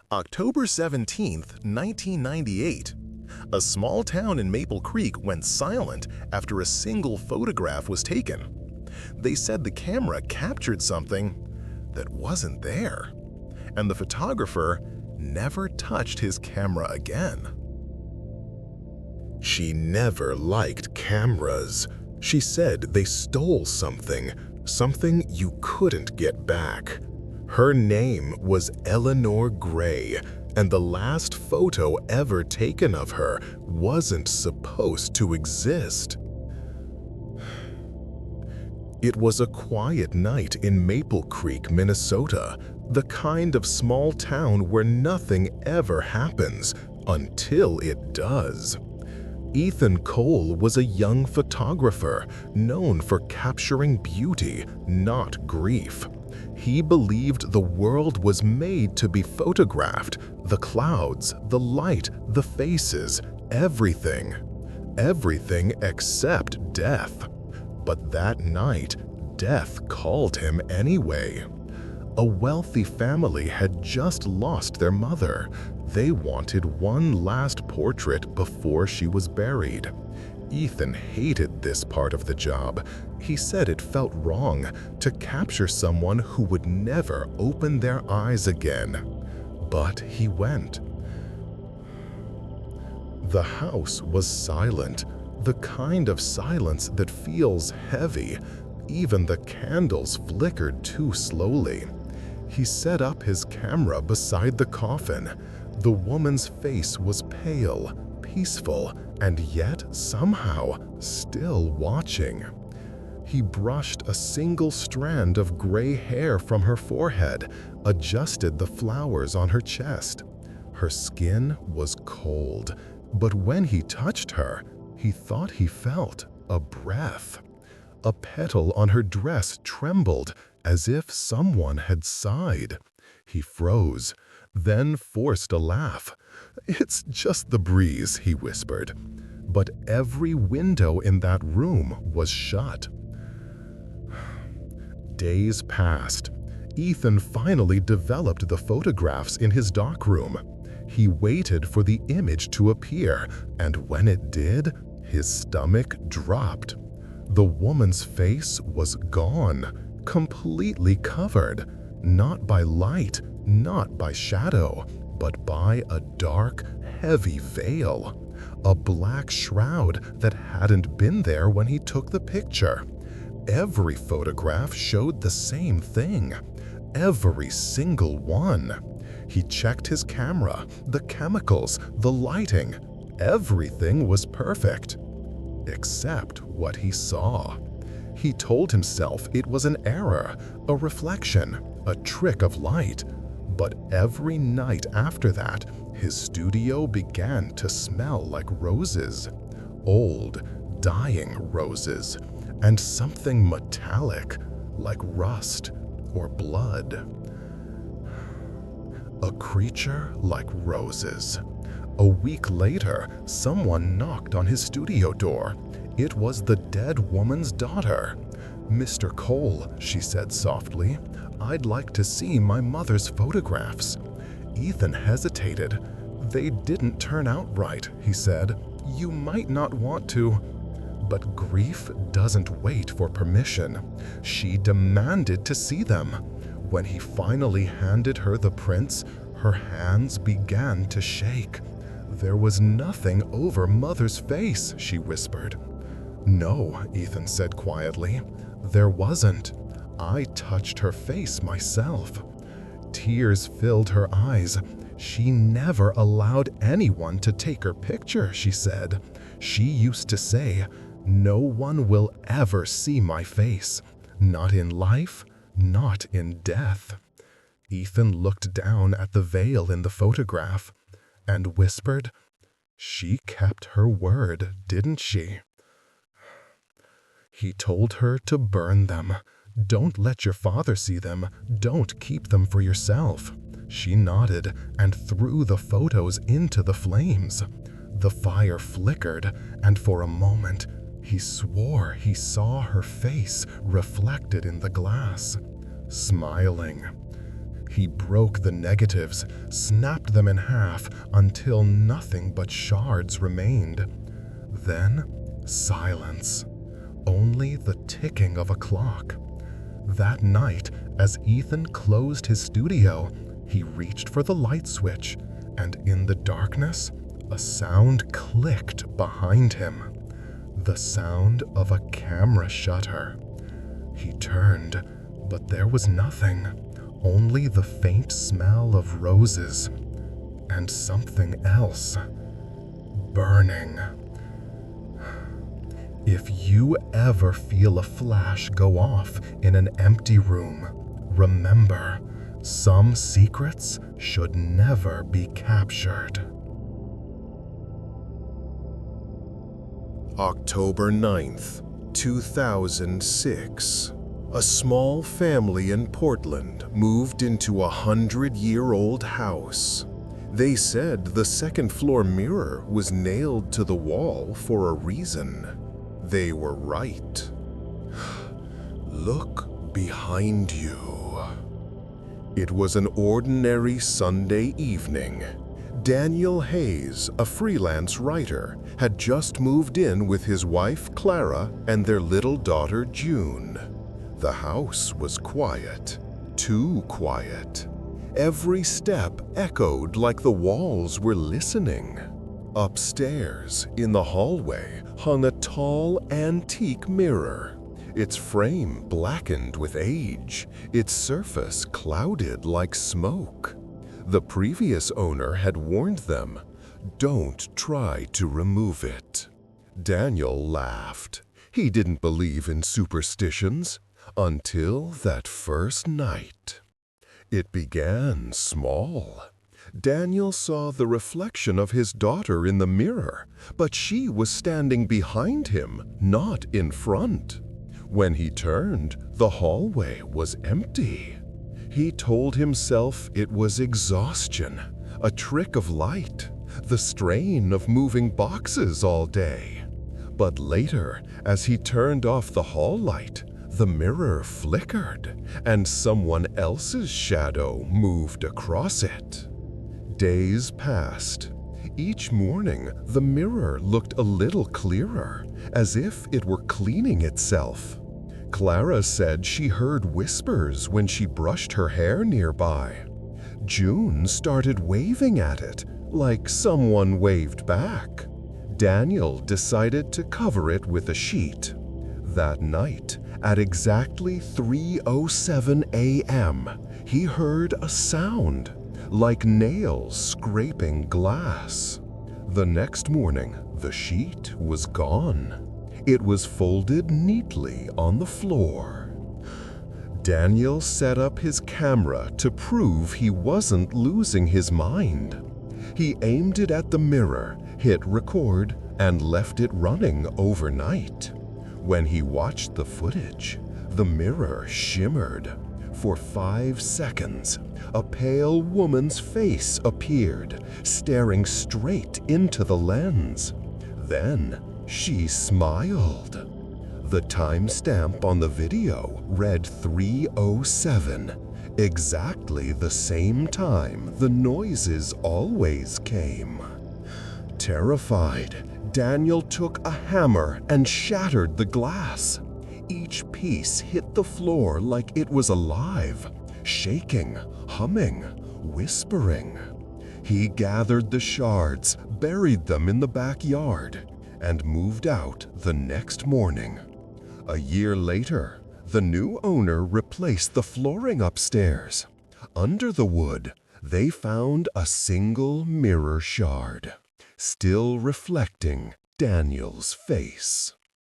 October 17, 1998. A small town in Maple Creek went silent after a single photograph was taken. They said the camera captured something that wasn't there, and the photographer never touched his camera again. She never liked cameras. She said they stole something you couldn't get back. Her name was Eleanor Gray, and the last photo ever taken of her wasn't supposed to exist. It was a quiet night in Maple Creek, Minnesota, the kind of small town where nothing ever happens until it does. Ethan Cole was a young photographer known for capturing beauty, not grief. He believed the world was made to be photographed, the clouds, the light, the faces, everything. Everything except death. But that night, death called him anyway. A wealthy family had just lost their mother. They wanted one last portrait before she was buried. Ethan hated this part of the job. He said it felt wrong to capture someone who would never open their eyes again. But he went. The house was silent, the kind of silence that feels heavy. Even the candles flickered too slowly. He set up his camera beside the coffin. The woman's face was pale, peaceful, and yet somehow still watching. He brushed a single strand of gray hair from her forehead, adjusted the flowers on her chest. Her skin was cold, but when he touched her, he thought he felt a breath. A petal on her dress trembled as if someone had sighed. He froze, then forced a laugh. "It's just the breeze," he whispered. But every window in that room was shut. Days passed. Ethan finally developed the photographs in his darkroom. He waited for the image to appear, and when it did, his stomach dropped. The woman's face was gone, completely covered, not by light, not by shadow, but by a dark, heavy veil, a black shroud that hadn't been there when he took the picture. Every photograph showed the same thing, every single one. He checked his camera, the chemicals, the lighting. Everything was perfect, except what he saw. He told himself it was an error, a reflection, a trick of light. But every night after that, his studio began to smell like roses. Old, dying roses, and something metallic, like rust or blood. A creature like roses. A week later, someone knocked on his studio door. It was the dead woman's daughter. "Mr. Cole," she said softly, "I'd like to see my mother's photographs." Ethan hesitated. "They didn't turn out right," he said. "You might not want to." But grief doesn't wait for permission. She demanded to see them. When he finally handed her the prints, her hands began to shake. "There was nothing over Mother's face," she whispered. "No," Ethan said quietly, "there wasn't. I touched her face myself." Tears filled her eyes. "She never allowed anyone to take her picture," she said. "She used to say, 'No one will ever see my face. Not in life, not in death.'" Ethan looked down at the veil in the photograph and whispered, "She kept her word, didn't she?" He told her to burn them. "Don't let your father see them. Don't keep them for yourself." She nodded and threw the photos into the flames. The fire flickered, and for a moment, he swore he saw her face reflected in the glass, smiling. He broke the negatives, snapped them in half until nothing but shards remained. Then, silence. Only the ticking of a clock. That night, as Ethan closed his studio, he reached for the light switch, and in the darkness, a sound clicked behind him. The sound of a camera shutter. He turned, but there was nothing, only the faint smell of roses and something else. Burning. If you ever feel a flash go off in an empty room, remember, some secrets should never be captured. October 9th, 2006. A small family in Portland moved into a 100-year-old house. They said the second-floor mirror was nailed to the wall for a reason. They were right. Look behind you. It was an ordinary Sunday evening. Daniel Hayes, a freelance writer, had just moved in with his wife Clara and their little daughter June. The house was quiet, too quiet. Every step echoed like the walls were listening. Upstairs, in the hallway, hung a tall, antique mirror. Its frame blackened with age, its surface clouded like smoke. The previous owner had warned them, "Don't try to remove it." Daniel laughed. He didn't believe in superstitions until that first night. It began small. Daniel saw the reflection of his daughter in the mirror, but she was standing behind him, not in front. When he turned, the hallway was empty. He told himself it was exhaustion, a trick of light, the strain of moving boxes all day. But later, as he turned off the hall light, the mirror flickered, and someone else's shadow moved across it. Days passed. Each morning, the mirror looked a little clearer, as if it were cleaning itself. Clara said she heard whispers when she brushed her hair nearby. June started waving at it, like someone waved back. Daniel decided to cover it with a sheet. That night, at exactly 3:07 a.m., he heard a sound, like nails scraping glass. The next morning, the sheet was gone. It was folded neatly on the floor. Daniel set up his camera to prove he wasn't losing his mind. He aimed it at the mirror, hit record, and left it running overnight. When he watched the footage, the mirror shimmered. For 5 seconds, a pale woman's face appeared, staring straight into the lens. Then she smiled. The timestamp on the video read 3:07, exactly the same time the noises always came. Terrified, Daniel took a hammer and shattered the glass. Each piece hit the floor like it was alive, shaking, humming, whispering. He gathered the shards, buried them in the backyard, and moved out the next morning. A year later, the new owner replaced the flooring upstairs. Under the wood, they found a single mirror shard, still reflecting Daniel's face.